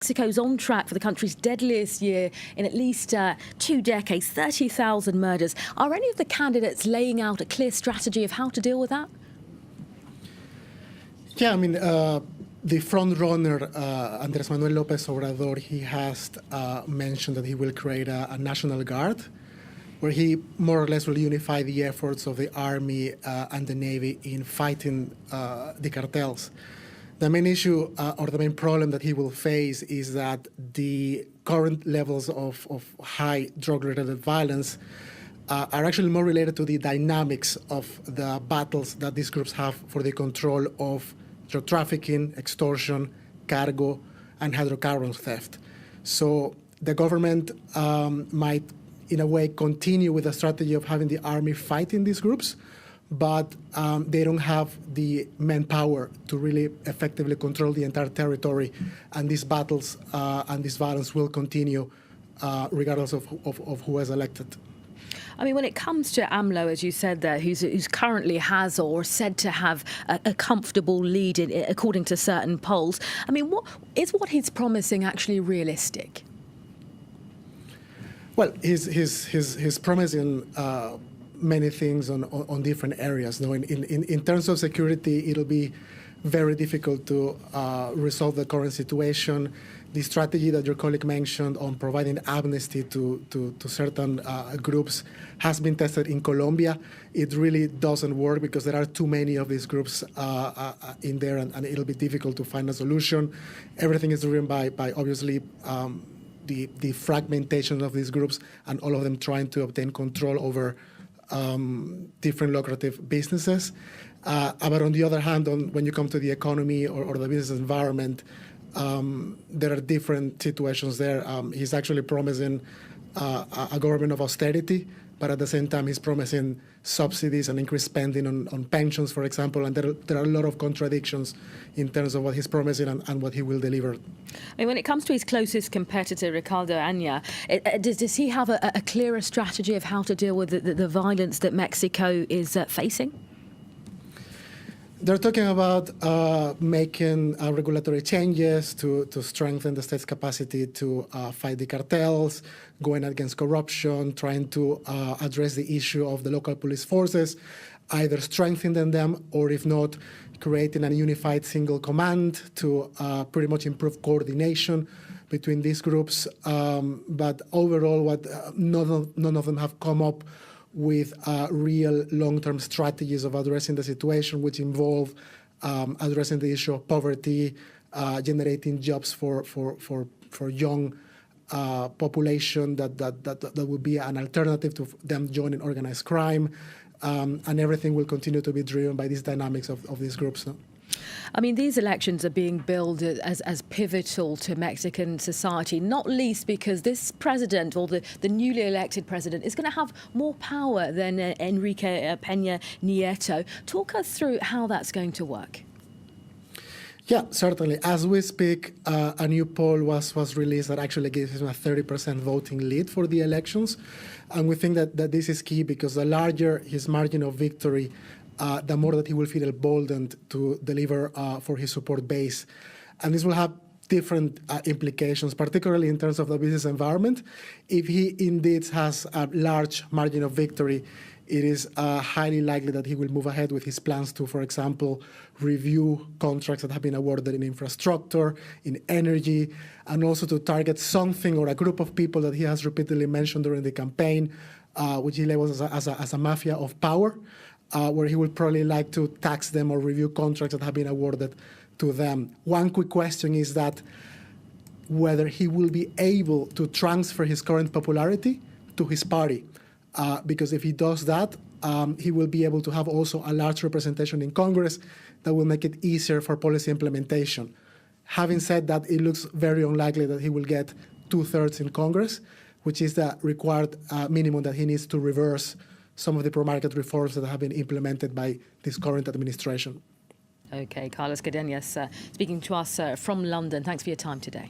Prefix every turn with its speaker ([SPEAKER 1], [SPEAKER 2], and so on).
[SPEAKER 1] Mexico's on track for the country's deadliest year in at least 2 decades, 30,000 murders. Are any of the candidates laying out a clear strategy of how to deal with that?
[SPEAKER 2] Yeah, I mean, the front runner, Andrés Manuel López Obrador, he has mentioned that he will create a National Guard, where he more or less will unify the efforts of the Army and the Navy in fighting the cartels. The main issue or the main problem that he will face is that the current levels of high drug-related violence are actually more related to the dynamics of the battles that these groups have for the control of drug trafficking, extortion, cargo, and hydrocarbons theft. So the government might, in a way, continue with the strategy of having the army fighting these groups, but they don't have the manpower to really effectively control the entire territory, and these battles and this violence will continue regardless of who is elected.
[SPEAKER 1] I mean, when it comes to AMLO, as you said there, who's currently has or said to have a comfortable lead according to certain polls, I mean, what he's promising actually realistic?
[SPEAKER 2] Well, he's promising many things on different areas. No, in terms of security, it'll be very difficult to resolve the current situation. The strategy that your colleague mentioned on providing amnesty to certain groups has been tested in Colombia. It really doesn't work because there are too many of these groups in there, and it'll be difficult to find a solution. Everything is driven by obviously the fragmentation of these groups and all of them trying to obtain control over different lucrative businesses. But on the other hand, when you come to the economy or the business environment, there are different situations there. He's actually promising a government of austerity, but at the same time, he's promising subsidies and increased spending on pensions, for example. And there are a lot of contradictions in terms of what he's promising and what he will deliver.
[SPEAKER 1] I mean, when it comes to his closest competitor, Ricardo Anaya, does he have a clearer strategy of how to deal with the violence that Mexico is facing?
[SPEAKER 2] They're talking about making regulatory changes to strengthen the state's capacity to fight the cartels, going against corruption, trying to address the issue of the local police forces, either strengthening them or, if not, creating a unified single command to pretty much improve coordination between these groups. But overall, none of them have come up with real long-term strategies of addressing the situation, which involve addressing the issue of poverty, generating jobs for young population that would be an alternative to them joining organized crime, and everything will continue to be driven by these dynamics of these groups. No?
[SPEAKER 1] I mean, these elections are being billed as pivotal to Mexican society, not least because this president, or the newly elected president, is going to have more power than Enrique Peña Nieto. Talk us through how that's going to work.
[SPEAKER 2] Yeah, certainly. As we speak, a new poll was released that actually gives him a 30% voting lead for the elections. And we think that this is key because the larger his margin of victory, the more that he will feel emboldened to deliver for his support base. And this will have different implications, particularly in terms of the business environment. If he indeed has a large margin of victory, it is highly likely that he will move ahead with his plans to, for example, review contracts that have been awarded in infrastructure, in energy, and also to target something or a group of people that he has repeatedly mentioned during the campaign, which he labels as a mafia of power, where he would probably like to tax them or review contracts that have been awarded to them. One quick question is that whether he will be able to transfer his current popularity to his party. Because if he does that, he will be able to have also a large representation in Congress that will make it easier for policy implementation. Having said that, it looks very unlikely that he will get 2/3 in Congress, which is the required minimum that he needs to reverse some of the pro-market reforms that have been implemented by this current administration.
[SPEAKER 1] Okay, Cardenas, speaking to us from London. Thanks for your time today.